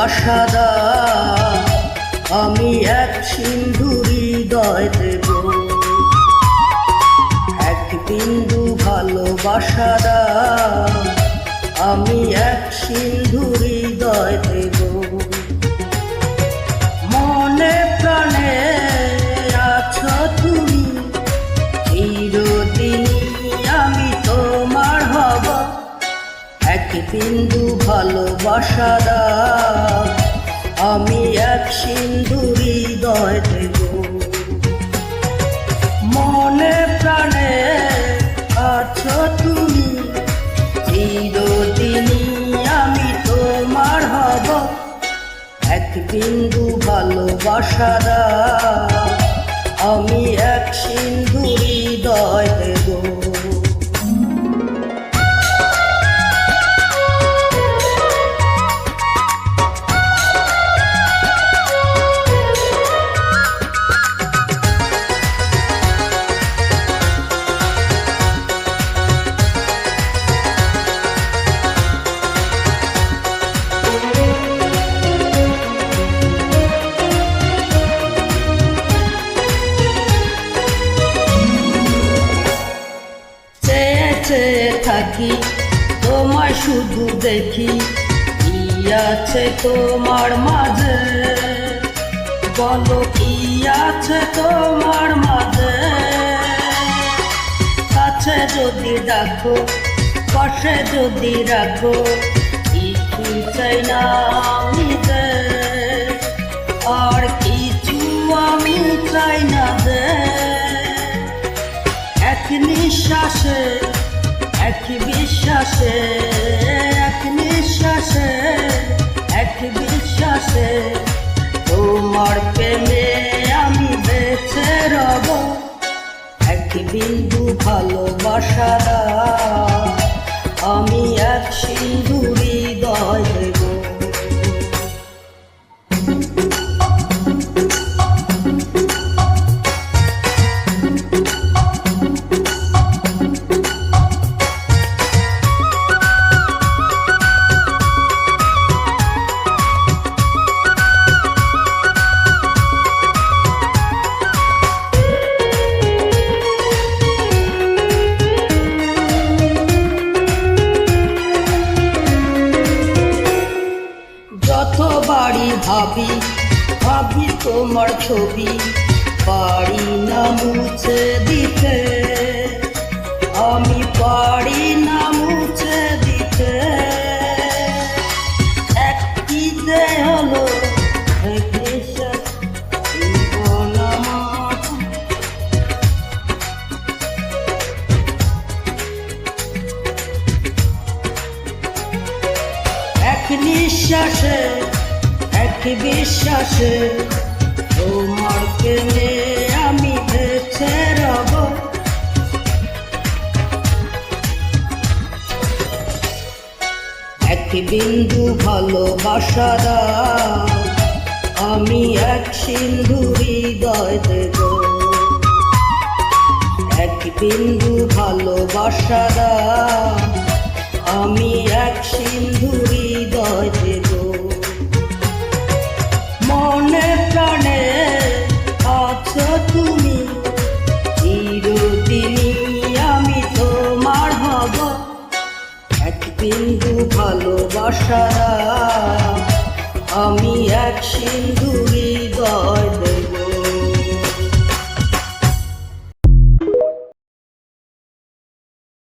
ভালোবাসা দাও, আমি এক সিন্ধু হৃদয় দেব। এক বিন্দু ভালোবাসা দাও, আমি এক সিন্ধু হৃদয় দেব। মনে প্রাণে আছো তুমি, চিরদিনই আমি তোমার হব। এক বিন্দু ভালোবাসা দাও, আমি এক সিন্ধু হৃদয় দেব। মনে প্রাণে আছো তুমি, চিরদিনই আমি তোমার হব। এক বিন্দু ভালোবাসা দাও, আমি এক সিন্ধু হৃদয় দেব। থাকি তোমায় শুধু দেখি, কি আছে তোমার মাঝে, বলো কি আছে তোমার মাঝে। কাছে যদি ডাকো, পাশে যদি রাখো, কিছু চাই না আমি যে, আর কিছু আমি চাই না যে। এক নিঃশ্বাসে এক বিশ্বাসে, এক নিঃশ্বাসে এক বিশ্বাসে, তোমার প্রেমে আমি বেঁচে রব। এক বিন্দু ভালোবাসা দাও, আমি এক সিন্ধু হৃদয় দেব। যতবারই ভাবি ভাবি তোমার ছবি, পারি না মুছে দিতে, আমি পারি না মুছে দিতে। একটি দে হলো এক নিঃশ্বাস, জীবন আমার। এক নিঃশ্বাসে এক বিশ্বাসে, তোমার প্রেমে আমি বেঁচে রব। এক বিন্দু ভালোবাসা দাও, আমি এক সিন্ধু হৃদয় দেব। এক বিন্দু ভালোবাসা দাও, আমি এক সিন্ধু হৃদয় দেব। মনে প্রাণে আছো তুমি, চিরদিনই আমি তোমার হব। এক বিন্দু ভালোবাসা দাও, আমি এক সিন্ধু হৃদয় দেব।